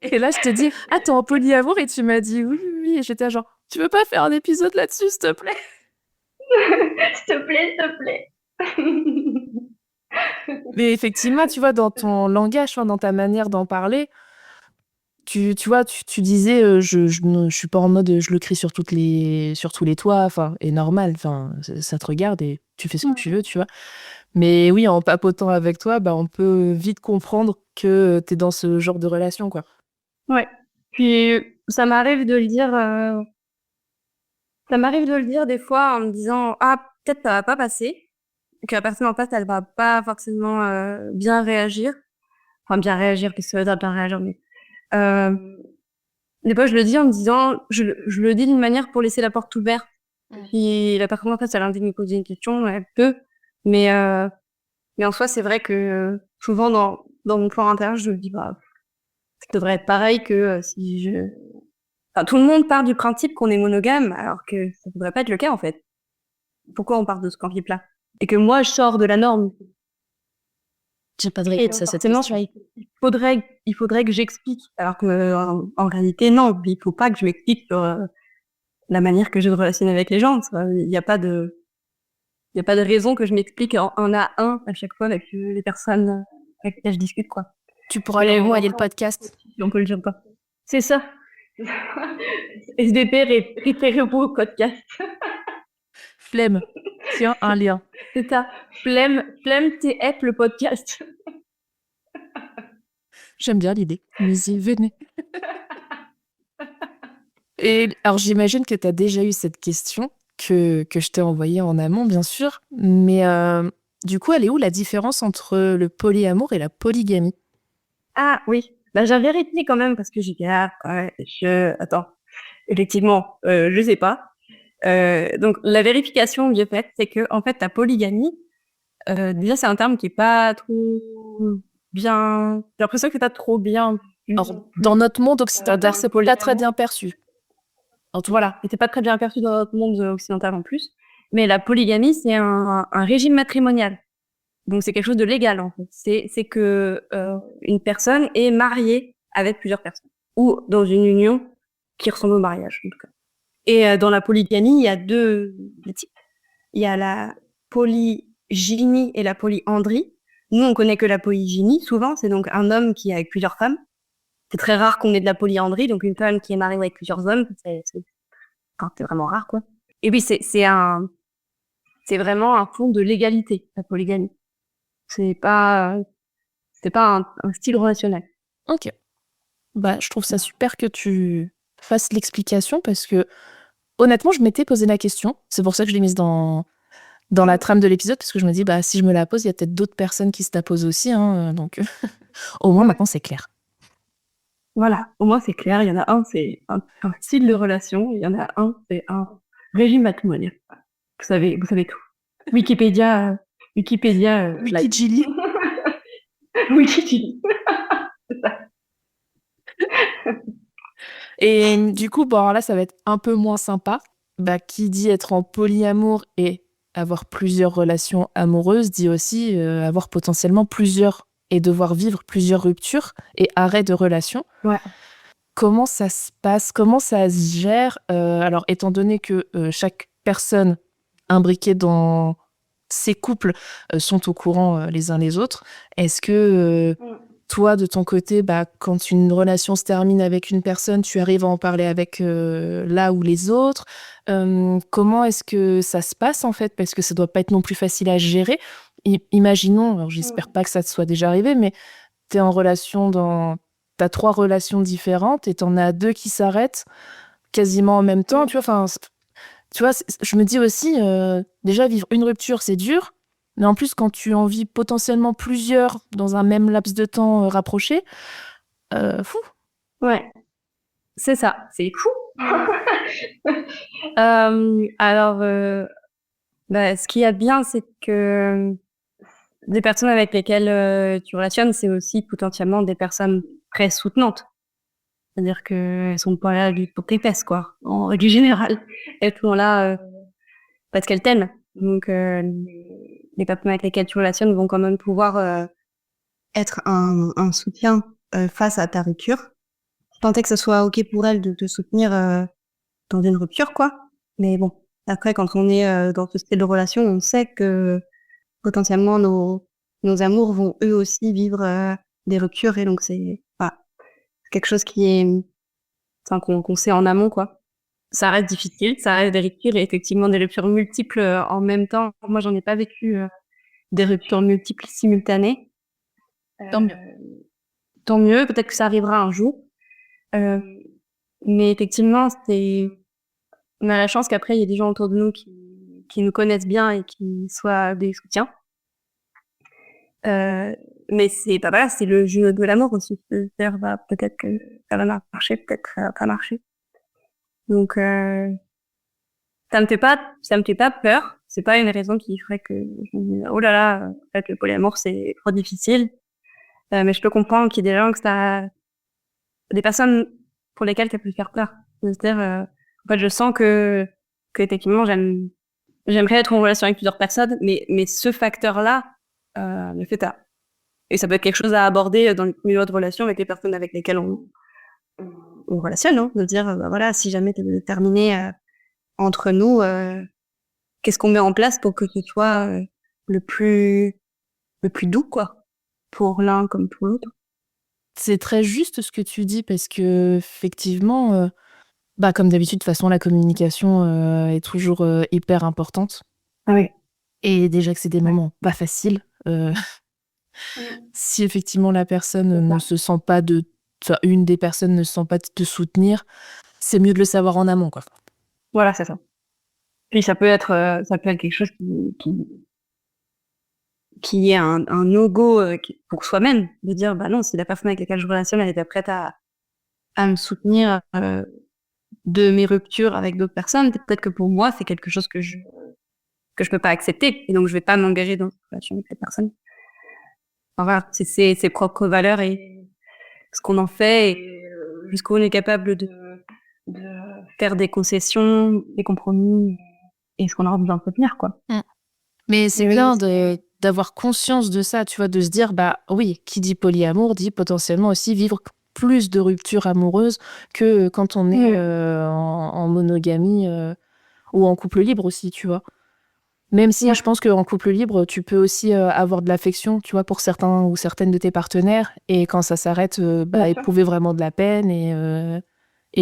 Et là, je te dis, ah, t'es en polyamour, et tu m'as dit oui, oui, oui, et j'étais genre, tu veux pas faire un épisode là-dessus, s'il te plaît? S'il te plaît. Mais effectivement, tu vois, dans ton langage, enfin, dans ta manière d'en parler, tu vois, tu disais, je suis pas en mode, je le crie sur sur tous les toits, enfin, et normal, enfin, ça te regarde et tu fais ce que tu veux, tu vois. Mais oui, en papotant avec toi, bah, on peut vite comprendre que t'es dans ce genre de relation, quoi. Ouais. Puis ça m'arrive de le dire des fois en me disant ah peut-être ça va pas passer, que la personne en face elle va pas forcément bien réagir, enfin bien réagir, qu'est-ce que ça veut dire bien réagir, mais euh, des fois je le dis en me disant je le dis d'une manière pour laisser la porte ouverte. Si la personne en face elle a envie de me poser une question, elle peut, mais euh, mais en soi c'est vrai que souvent dans mon fort intérieur je me dis bah ça devrait être pareil que si je enfin, tout le monde part du principe qu'on est monogame, alors que ça devrait pas être le cas, en fait. Pourquoi on part de ce principe-là? Et que moi, je sors de la norme. J'ai pas de Et réponse à cette forcément, question. il faudrait que j'explique. Alors que, en réalité, non, il faut pas que je m'explique sur la manière que j'ai de relationner avec les gens. Il y a pas de n'y a pas de raison que je m'explique en à un à chaque fois avec les personnes avec lesquelles je discute, quoi. Tu pourras lui envoyer le podcast. Si on peut le dire pas. C'est ça. SDP référé au podcast. Flemme. Tiens, un lien. C'est ça. Flemme TF le podcast. J'aime bien l'idée. Mais venez. Et alors, j'imagine que tu as déjà eu cette question que je t'ai envoyée en amont, bien sûr. Mais du coup, elle est où la différence entre le polyamour et la polygamie? Ah oui. Bah, j'ai vérifié quand même parce que j'ai dit, attends. Effectivement, je sais pas. Donc, la vérification que j'ai faite, c'est que, en fait, la polygamie, déjà, c'est un terme qui est pas trop bien. J'ai l'impression que c'est pas trop bien. Alors, dans notre monde occidental, c'est pas très bien perçu. Voilà, c'était pas très bien perçu dans notre monde occidental en plus. Mais la polygamie, c'est un régime matrimonial. Donc, c'est quelque chose de légal, en fait. C'est que une personne est mariée avec plusieurs personnes. Ou dans une union qui ressemble au mariage, en tout cas. Et dans la polygamie, il y a deux types. Il y a la polygynie et la polyandrie. Nous, on connaît que la polygynie. Souvent, c'est donc un homme qui est avec plusieurs femmes. C'est très rare qu'on ait de la polyandrie, donc une femme qui est mariée avec plusieurs hommes. C'est vraiment rare, quoi. Et puis, c'est vraiment un fond de l'égalité, la polygamie. C'est pas un style relationnel. Ok. Bah, je trouve ça super que tu fasses l'explication parce que, honnêtement, je m'étais posé la question. C'est pour ça que je l'ai mise dans la trame de l'épisode parce que je me dis, bah, si je me la pose, il y a peut-être d'autres personnes qui se la posent aussi. Hein, donc, au moins, maintenant, c'est clair. Voilà, au moins c'est clair. Il y en a un, c'est un style de relation. Il y en a un, c'est un régime matrimonial. Vous savez tout. Wikipédia, Wikijili. Wikijili. Et du coup, bon, alors là, ça va être un peu moins sympa. Bah, qui dit être en polyamour et avoir plusieurs relations amoureuses, dit aussi avoir potentiellement plusieurs et devoir vivre plusieurs ruptures et arrêts de relations. Ouais. Comment ça se passe? Comment ça se gère? Alors, étant donné que chaque personne imbriquée dans ces couples sont au courant les uns les autres, est-ce que toi, de ton côté, bah, quand une relation se termine avec une personne, tu arrives à en parler avec là ou les autres? Comment est-ce que ça se passe, en fait? Parce que ça doit pas être non plus facile à gérer. Imaginons, alors j'espère pas que ça te soit déjà arrivé, mais t'es en relation t'as 3 relations différentes et t'en as 2 qui s'arrêtent quasiment en même temps, tu vois, enfin, tu vois, je me dis aussi, déjà vivre une rupture, c'est dur, mais en plus, quand tu en vis potentiellement plusieurs dans un même laps de temps rapproché, fou. Ouais, c'est ça, c'est fou. Alors, bah, ce qu'il y a de bien, c'est que des personnes avec lesquelles tu relationnes, c'est aussi potentiellement des personnes très soutenantes. C'est-à-dire qu'elles sont pas là juste pour tes fesses, quoi, en règle générale. Elles sont là parce qu'elles t'aiment. Donc, les personnes avec lesquelles tu relationnes vont quand même pouvoir être un soutien face à ta rupture. Tant est que ce soit OK pour elles de te soutenir dans une rupture, quoi. Mais bon, après, quand on est dans ce style de relation, on sait que potentiellement nos amours vont eux aussi vivre des ruptures, et donc c'est quelque chose qui est, enfin, qu'on sait en amont, quoi. Ça reste difficile, ça reste des ruptures, et effectivement des ruptures multiples en même temps. Moi, j'en ai pas vécu des ruptures multiples simultanées. Tant mieux. Tant mieux, peut-être que ça arrivera un jour. Mais effectivement, on a la chance qu'après, il y ait des gens autour de nous qui nous connaissent bien et qui soient des soutiens. Mais c'est pas mal, c'est le jeu de l'amour aussi. C'est-à-dire, bah, peut-être que ça va marcher, peut-être que ça va pas marcher. Donc, ça me fait pas peur. C'est pas une raison qui ferait que je me dis, oh là là, en fait, le polyamour, c'est trop difficile. Mais je peux comprendre qu'il y ait des gens des personnes pour lesquelles ça peut faire peur. C'est-à-dire, en fait, je sens que effectivement, j'aimerais être en relation avec plusieurs personnes, mais ce facteur-là me fait peur. Et ça peut être quelque chose à aborder dans le milieu de relation avec les personnes avec lesquelles on relationne, hein, de dire, bah voilà, si jamais t'es terminé entre nous, qu'est-ce qu'on met en place pour que ce soit le plus doux, quoi, pour l'un comme pour l'autre. C'est très juste ce que tu dis parce que effectivement, comme d'habitude, de toute façon, la communication est toujours hyper importante. Ah oui. Et déjà que c'est des Ouais. moments pas faciles, si effectivement la personne C'est ça. ne se sent pas une des personnes ne se sent pas de te soutenir, c'est mieux de le savoir en amont, quoi. Voilà, c'est ça. Puis ça peut être quelque chose qui est un no-go pour soi-même, de dire bah non, si la personne avec laquelle je relationne, elle était prête à me soutenir de mes ruptures avec d'autres personnes, peut-être que pour moi, c'est quelque chose que je peux pas accepter, et donc je vais pas m'engager dans une relation avec cette personne. Enfin, voilà, c'est ses propres valeurs et ce qu'on en fait, et jusqu'où on est capable de faire des concessions, des compromis, et ce qu'on a envie d'entretenir, quoi. Mais c'est Mais oui, bien d'avoir conscience de ça, tu vois, de se dire, bah oui, qui dit polyamour dit potentiellement aussi vivre plus de ruptures amoureuses que quand on est en monogamie ou en couple libre aussi, tu vois. Même si je pense qu'en couple libre, tu peux aussi avoir de l'affection, tu vois, pour certains ou certaines de tes partenaires, et quand ça s'arrête, éprouver vraiment de la peine et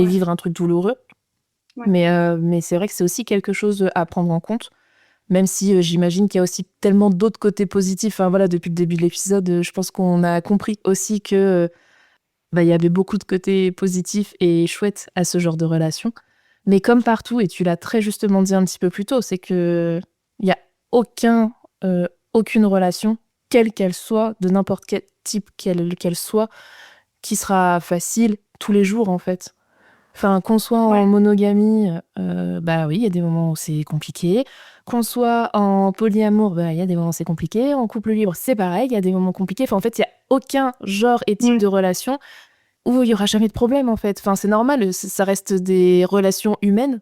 vivre un truc douloureux. Ouais. Mais c'est vrai que c'est aussi quelque chose à prendre en compte. Même si j'imagine qu'il y a aussi tellement d'autres côtés positifs. Enfin, voilà, depuis le début de l'épisode, je pense qu'on a compris aussi que il y avait beaucoup de côtés positifs et chouettes à ce genre de relation. Mais comme partout, et tu l'as très justement dit un petit peu plus tôt, c'est que il n'y a aucune relation, quelle qu'elle soit, de n'importe quel type qu'elle soit, qui sera facile tous les jours, en fait. Enfin, qu'on soit en monogamie, oui, il y a des moments où c'est compliqué. Qu'on soit en polyamour, il y a des moments où c'est compliqué. En couple libre, c'est pareil, il y a des moments compliqués. Enfin, en fait, il n'y a aucun genre et type de relation où il n'y aura jamais de problème, en fait. Enfin, c'est normal, ça reste des relations humaines.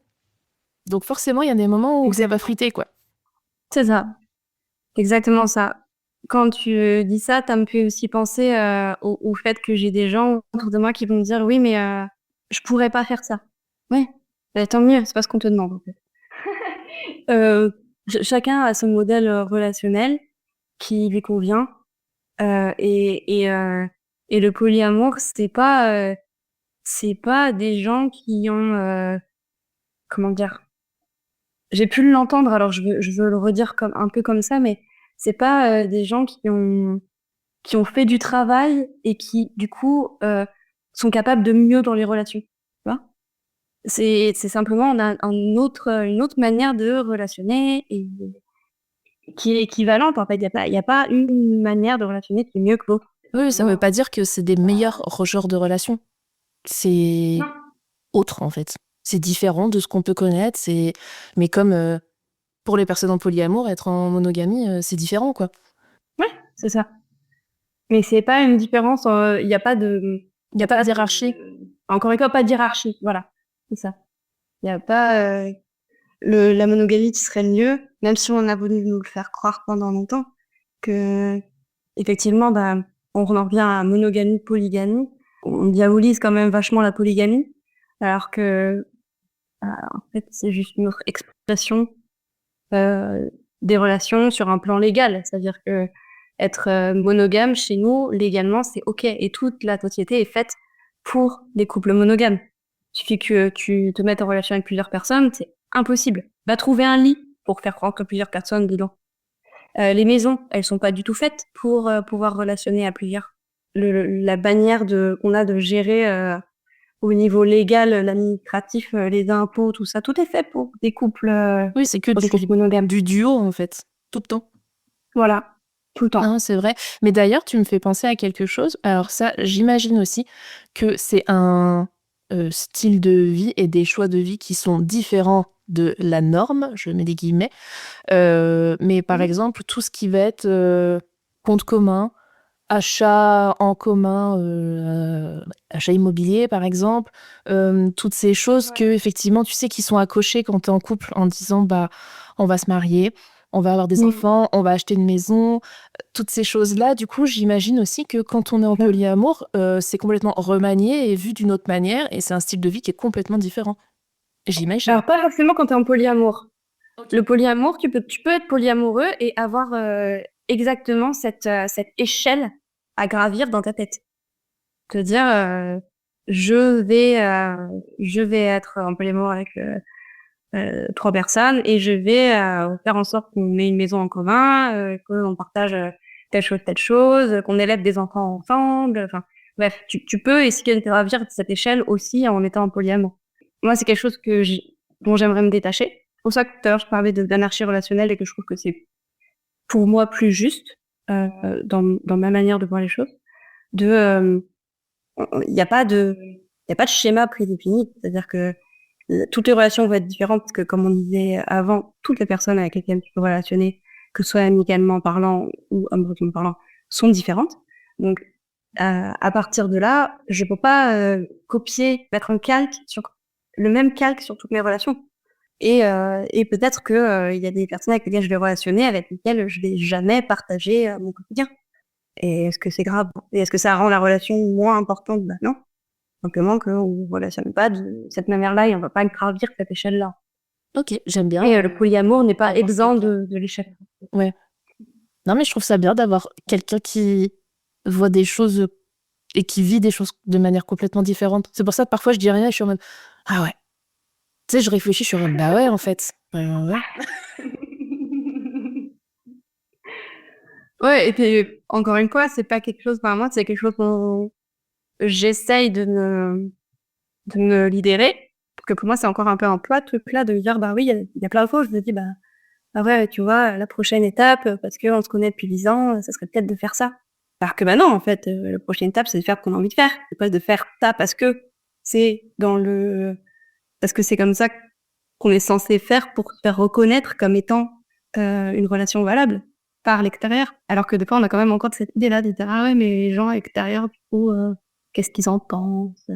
Donc forcément, il y a des moments où ça va friter, quoi. C'est ça. Exactement ça. Quand tu dis ça, ça me fait aussi penser au fait que j'ai des gens autour de moi qui vont me dire oui, mais je pourrais pas faire ça. Ouais, tant mieux, c'est pas ce qu'on te demande, en fait. Chacun a son modèle relationnel qui lui convient, et le polyamour, c'est pas des gens qui ont comment dire? J'ai pu l'entendre, alors je veux le redire comme un peu comme ça, mais c'est pas des gens qui ont fait du travail et qui, du coup, sont capables de mieux dans les relations, tu vois? C'est simplement on a une autre manière de relationner, et qui est équivalente, en fait. Il y a pas une manière de relationner qui est mieux que l'autre. Oui, ça ne veut pas dire que c'est des meilleurs genres de relations. C'est Non. autre, en fait. C'est différent de ce qu'on peut connaître. Mais comme pour les personnes en polyamour, être en monogamie, c'est différent, quoi. Ouais, c'est ça. Mais c'est pas une différence, il y a pas de Il n'y a pas de hiérarchie. encore une fois, pas de hiérarchie, voilà, c'est ça. Il y a pas la monogamie qui serait le mieux, même si on a voulu nous le faire croire pendant longtemps, que effectivement, on en revient à monogamie, polygamie. On diabolise quand même vachement la polygamie, alors que, en fait, c'est juste une autre expression des relations sur un plan légal. C'est-à-dire que être monogame chez nous, légalement, c'est OK. Et toute la société est faite pour des couples monogames. Il suffit que tu te mettes en relation avec plusieurs personnes, c'est impossible. Va trouver un lit pour faire rentrer plusieurs personnes dedans. Les maisons, elles sont pas du tout faites pour pouvoir relationner à plusieurs. La manière qu'on a de gérer au niveau légal, l'administratif, les impôts, tout ça, tout est fait pour des couples, Oui, c'est que pour des couples monogames. du duo, en fait, tout le temps. Voilà, tout le temps. Non, c'est vrai. Mais d'ailleurs, tu me fais penser à quelque chose. Alors ça, j'imagine aussi que c'est un style de vie et des choix de vie qui sont différents de la norme, je mets des guillemets. Mais par exemple, tout ce qui va être compte commun, achat en commun, achat immobilier par exemple, toutes ces choses que effectivement tu sais qui sont à cocher quand tu es en couple en disant on va se marier, on va avoir des enfants, on va acheter une maison, toutes ces choses-là. Du coup, j'imagine aussi que quand on est en polyamour, c'est complètement remanié et vu d'une autre manière, et c'est un style de vie qui est complètement différent. J'imagine. Alors, pas forcément quand t'es en polyamour. Le polyamour, tu peux être polyamoureux et avoir exactement cette échelle à gravir dans ta tête. Te dire, je vais être en polyamour avec 3 personnes et je vais faire en sorte qu'on ait une maison en commun, qu'on partage telle chose, qu'on élève des enfants ensemble. Enfin, bref, tu peux essayer de gravir cette échelle aussi en étant en polyamour. Moi, c'est quelque chose dont j'aimerais me détacher. C'est pour ça que tout à l'heure, je parlais d'anarchie relationnelle et que je trouve que c'est pour moi plus juste dans ma manière de voir les choses. Il n'y a pas de schéma prédéfini. C'est-à-dire que toutes les relations vont être différentes parce que, comme on disait avant, toutes les personnes avec lesquelles tu peux relationner, que ce soit amicalement parlant ou amoureusement parlant, sont différentes. Donc, à partir de là, je peux pas mettre le même calque sur toutes mes relations. Et peut-être que il y a des personnes avec lesquelles je vais relationner, avec lesquelles je vais jamais partager mon quotidien. Et est-ce que c'est grave? Et est-ce que ça rend la relation moins importante? Bah non. Simplement qu'on ne relationne pas de cette manière-là et on va pas gravir cette échelle-là. Ok, j'aime bien. Et le polyamour n'est pas exempt de l'échelle. Ouais. Non, mais je trouve ça bien d'avoir quelqu'un qui voit des choses et qui vit des choses de manière complètement différente. C'est pour ça que parfois je dis rien et je suis en mode ah ouais. Tu sais, je réfléchis, je suis en mode bah ouais, en fait. Ouais. Ouais, et puis encore une fois, c'est pas quelque chose, enfin, moi, c'est quelque chose dont j'essaye de me libérer. Parce que pour moi, c'est encore un peu un poids, truc là, de me dire, bah oui, il y a plein de fois où je me dis, bah ouais, tu vois, la prochaine étape, parce qu'on se connaît depuis 10 ans, ça serait peut-être de faire ça. Alors que bah non, en fait, la prochaine étape, c'est de faire ce qu'on a envie de faire. C'est pas de faire ça parce que c'est comme ça qu'on est censé faire pour se faire reconnaître comme étant une relation valable par l'extérieur. Alors que des fois, on a quand même encore cette idée-là de dire, ah ouais, mais les gens extérieurs, du coup, qu'est-ce qu'ils en pensent?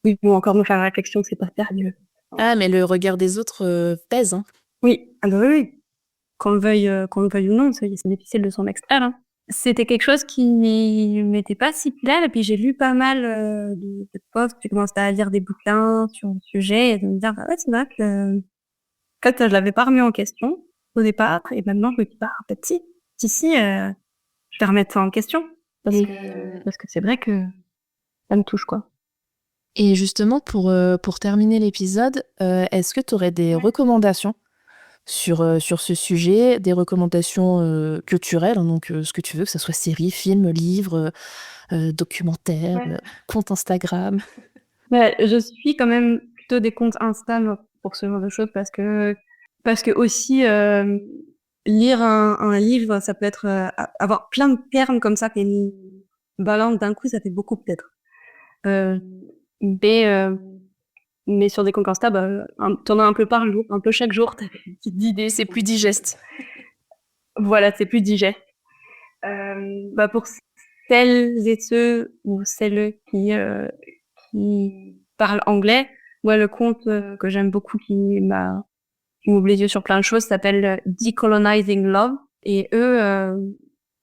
Oui, ou encore me faire la réflexion que c'est pas sérieux. Ah, mais le regard des autres pèse, hein. Oui, ah bah oui. Qu'on le veuille ou non, c'est difficile de s'en extraire, hein. C'était quelque chose qui m'était pas si clair, et puis j'ai lu pas mal de posts, j'ai commencé à lire des bouquins sur le sujet et de me dire, bah ouais, c'est vrai que, en fait, je l'avais pas remis en question au départ, et maintenant je me dis, bah, peut-être si, je vais remettre ça en question, parce que c'est vrai que ça me touche, quoi. Et justement, pour terminer l'épisode, est-ce que tu aurais des recommandations sur ce sujet, des recommandations culturelles, hein, donc ce que tu veux, que ce soit séries, films, livres, documentaires, compte Instagram? Ouais, je suis quand même plutôt des comptes Insta pour ce genre de choses parce que aussi lire un livre, ça peut être avoir plein de termes comme ça qui nous balancent d'un coup, ça fait beaucoup peut-être. Euh, mais sur des comptes Insta, bah, t'en as un peu par jour, un peu chaque jour, t'as des petites idées. C'est plus digeste. Voilà, c'est plus digeste. Bah pour celles et ceux ou celles qui parlent anglais, moi le compte que j'aime beaucoup qui m'ouvre les yeux sur plein de choses s'appelle Decolonizing Love, et eux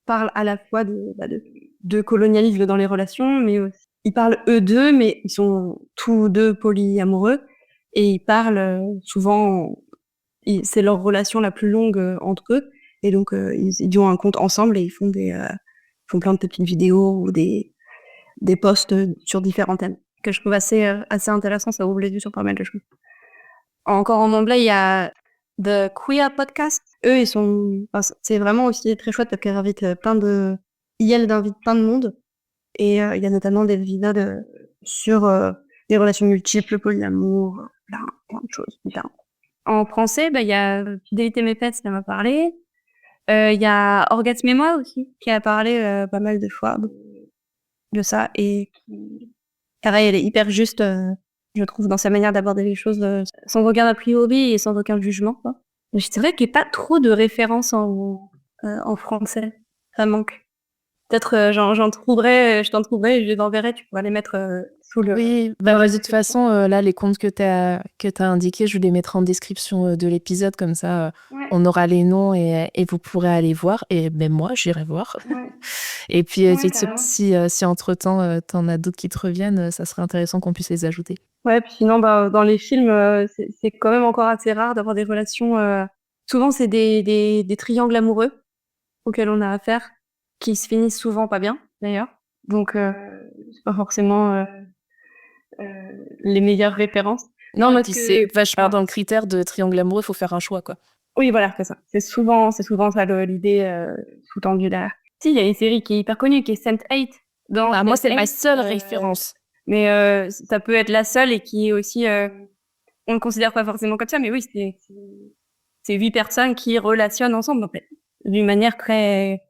parlent à la fois de colonialisme dans les relations, mais aussi ils parlent eux d'eux, mais ils sont tous deux polyamoureux et ils parlent souvent, c'est leur relation la plus longue entre eux, et donc ils ont un compte ensemble et ils font plein de petites vidéos ou des posts sur différents thèmes que je trouve assez intéressant. Ça ouvre les yeux sur pas mal de choses. Encore en anglais, il y a The Queer Podcast. Eux, c'est vraiment aussi très chouette parce qu'ils invitent ils invitent plein de monde, et il y a notamment des épisodes sur des relations multiples, polyamour, plein de choses différentes. En français, il y a Fidélité mes pets, ça m'a parlé. Il y a Orgasme et moi aussi, qui a parlé pas mal de fois de ça, et pareil, elle est hyper juste, je trouve, dans sa manière d'aborder les choses, sans aucun a priori et sans aucun jugement, quoi. C'est vrai qu'il n'y a pas trop de références en français. Ça manque. Peut-être je t'en trouverai et je les enverrai, tu pourras les mettre sous le... Oui, bah, de toute façon, là, les comptes que t'as indiqués, je les mettrai en description de l'épisode, comme ça, on aura les noms et vous pourrez aller voir. Et même moi, j'irai voir. Ouais. Et puis, si entre-temps, t'en as d'autres qui te reviennent, ça serait intéressant qu'on puisse les ajouter. Ouais, puis sinon, dans les films, c'est quand même encore assez rare d'avoir des relations souvent, c'est des triangles amoureux auxquels on a affaire, qui se finissent souvent pas bien, d'ailleurs. Donc, c'est pas forcément les meilleures références. Non, mais puis c'est vachement dans le critère de triangle amoureux, il faut faire un choix, quoi. Oui, voilà, c'est ça. C'est souvent ça l'idée sous-tendue derrière. Si, il y a une série qui est hyper connue, qui est Sense8. Moi, c'est ma seule référence. Mais ça peut être la seule et qui est aussi... on le considère pas forcément comme ça, mais oui, c'est 8 personnes qui relationnent ensemble, en fait, d'une manière très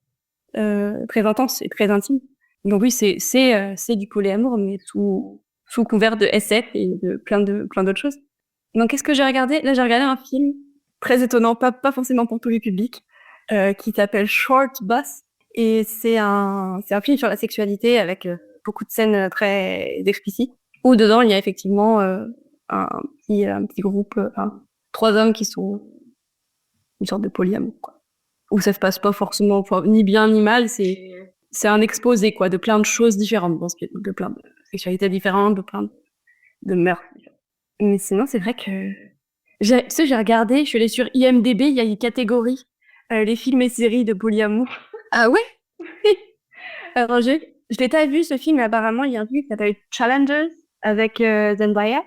intense et très intime. Donc oui, c'est du polyamour, mais sous couvert de SF et de plein d'autres choses. Donc qu'est-ce que j'ai regardé? Là, j'ai regardé un film très étonnant, pas forcément pour tous les publics, qui s'appelle Short Bus. Et c'est un film sur la sexualité avec beaucoup de scènes très explicites, où dedans il y a effectivement un petit groupe, 3 hommes qui sont une sorte de polyamour, quoi. Où ça se passe pas forcément ni bien ni mal, c'est un exposé, quoi, de plein de choses différentes, de plein de sexualités différentes, de plein de mœurs différentes. Mais sinon, c'est vrai que j'ai regardé, je suis allée sur IMDb, il y a une catégorie les films et séries de polyamour. Ah ouais? Alors, je l'ai pas vu, ce film, mais apparemment, il y a un film qui s'appelle Challengers avec Zendaya.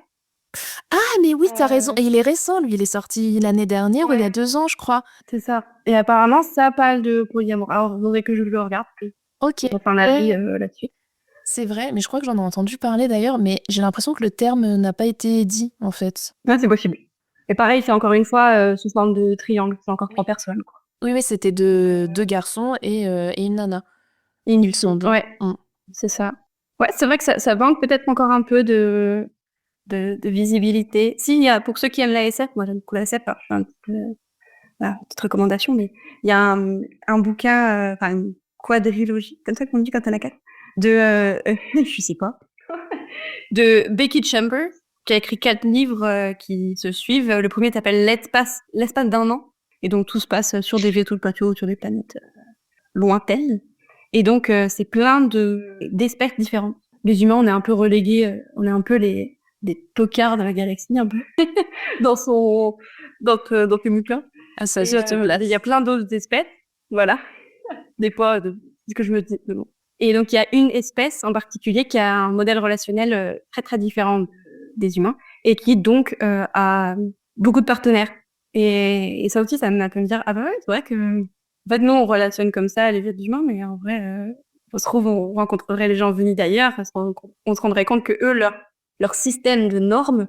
Ah, mais oui, t'as raison. Et il est récent, lui. Il est sorti l'année dernière ou il y a 2 ans, je crois. C'est ça. Et apparemment, ça parle de polyamour. Alors, il faudrait que je le regarde. Ok. Enfin, la vie là-dessus. C'est vrai, mais je crois que j'en ai entendu parler d'ailleurs, mais j'ai l'impression que le terme n'a pas été dit, en fait. Ouais, c'est possible. Et pareil, c'est encore une fois sous forme de triangle. C'est encore 3 personnes, quoi. Oui, mais c'était deux garçons et une nana. Ils sont deux. Ouais, c'est ça. Ouais, c'est vrai que ça manque peut-être encore un peu de visibilité. Si, il y a, pour ceux qui aiment la SF, moi j'aime beaucoup la SF, alors je fais une petite recommandation, mais il y a un bouquin, une quadrilogie, comme ça qu'on dit quand on a 4, de, je sais pas, de Becky Chambers, qui a écrit 4 livres qui se suivent. Le premier s'appelle L'espace d'un an, et donc tout se passe sur des vaisseaux de plateau, sur des planètes lointaines. Et donc, c'est plein d'espèces différentes. Les humains, on est un peu relégués, on est un peu des tocards de la galaxie, un peu, dans ses bouquins. Ah, ça, Il y a plein d'autres espèces, voilà. Des fois, ce que je me dis, mais bon. Et donc, il y a une espèce en particulier qui a un modèle relationnel très, très différent des humains et qui, donc, a beaucoup de partenaires. Et ça aussi, ça m'a fait me dire, ah bah ouais, c'est vrai que en fait, nous, on relationne comme ça les êtres humains, mais en vrai, on se trouve, on rencontrerait les gens venus d'ailleurs, on se rendrait compte que eux, leur système de normes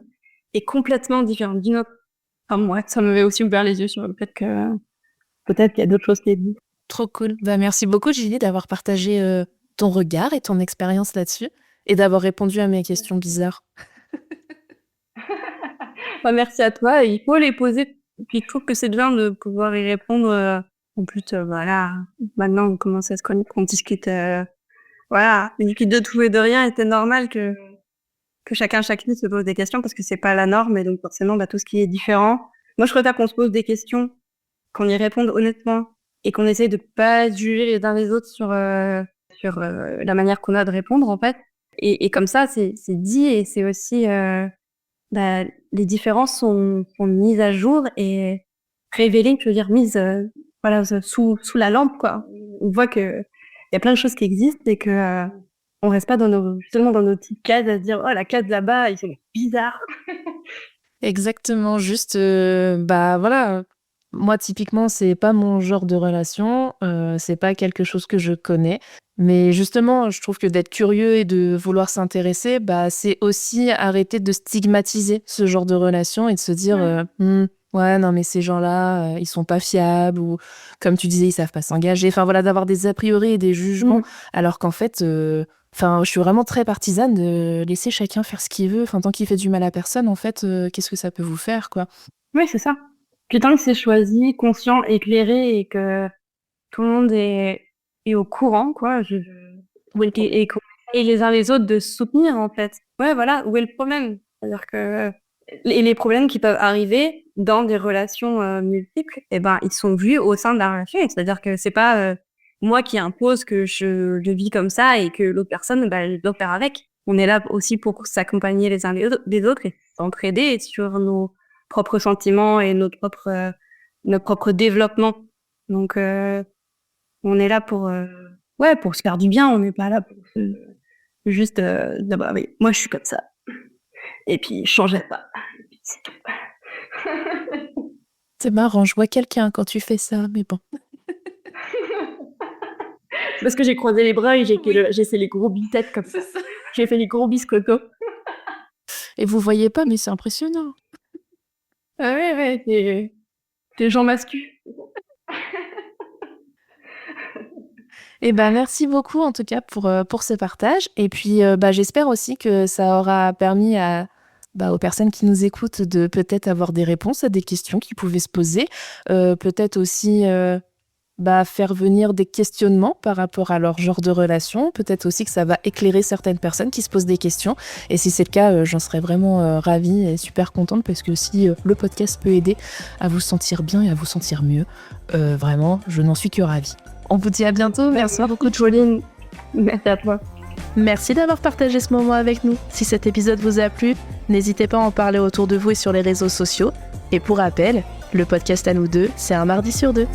est complètement différent du nôtre. Enfin, moi, ça m'avait aussi ouvert les yeux sur le fait que peut-être qu'il y a d'autres choses qui existent. Trop cool. Bah, merci beaucoup, Julie, d'avoir partagé ton regard et ton expérience là-dessus et d'avoir répondu à mes questions bizarres. Bah, merci à toi. Il faut les poser. Puis je trouve que c'est bien de pouvoir y répondre. En plus, voilà, maintenant on commence à se connaître, qu'on discute. Voilà, on discute de tout et de rien. Et c'est normal que chacune se pose des questions parce que c'est pas la norme et donc forcément, tout ce qui est différent. Moi, je préfère qu'on se pose des questions, qu'on y réponde honnêtement et qu'on essaye de pas juger les uns les autres sur la manière qu'on a de répondre en fait. Et comme ça, c'est dit et c'est aussi les différences sont mises à jour et révélées, je veux dire mises sous la lampe quoi. On voit que il y a plein de choses qui existent et que on reste pas seulement dans nos petites cases à se dire oh la case là-bas ils sont bizarres. Exactement, juste voilà. Moi, typiquement, c'est pas mon genre de relation, c'est pas quelque chose que je connais. Mais justement, je trouve que d'être curieux et de vouloir s'intéresser, c'est aussi arrêter de stigmatiser ce genre de relation et de se dire ouais, non, mais ces gens-là, ils sont pas fiables ou, comme tu disais, ils savent pas s'engager. Enfin, voilà, d'avoir des a priori et des jugements, alors qu'en fait, je suis vraiment très partisane de laisser chacun faire ce qu'il veut. Enfin, tant qu'il fait du mal à personne, en fait, qu'est-ce que ça peut vous faire, quoi? Oui, c'est ça. Puis tant que c'est choisi, conscient, éclairé et que tout le monde est au courant, quoi, et qu'on essaye les uns les autres de se soutenir, en fait. Ouais, voilà, où est le problème? C'est-à-dire que les problèmes qui peuvent arriver dans des relations multiples, ils sont vus au sein de la relation. C'est-à-dire que c'est pas moi qui impose que je le vis comme ça et que l'autre personne, elle doit faire avec. On est là aussi pour s'accompagner les uns les autres et s'entraider sur nos propres sentiments et notre propre notre propre développement. Donc, on est là pour se faire du bien. On n'est pas là pour juste d'abord, oui, moi je suis comme ça. Et puis je changerai pas. Et puis, c'est tout. C'est marrant, je vois quelqu'un quand tu fais ça, mais bon. Parce que j'ai croisé les bras et j'ai fait les gros biceps comme ça. J'ai fait les gros biscottos. Et vous voyez pas, mais c'est impressionnant. Ah ouais, des gens masculins. Et ben merci beaucoup en tout cas pour ce partage. Et puis j'espère aussi que ça aura permis aux personnes qui nous écoutent de peut-être avoir des réponses à des questions qui pouvaient se poser. Peut-être aussi faire venir des questionnements par rapport à leur genre de relation. Peut-être aussi que ça va éclairer certaines personnes qui se posent des questions. Et si c'est le cas, j'en serais vraiment ravie et super contente parce que si le podcast peut aider à vous sentir bien et à vous sentir mieux, vraiment, je n'en suis que ravie. On vous dit à bientôt. Merci beaucoup, Joline. Merci à toi. Merci d'avoir partagé ce moment avec nous. Si cet épisode vous a plu, n'hésitez pas à en parler autour de vous et sur les réseaux sociaux. Et pour rappel, le podcast à nous deux, c'est un mardi sur 2.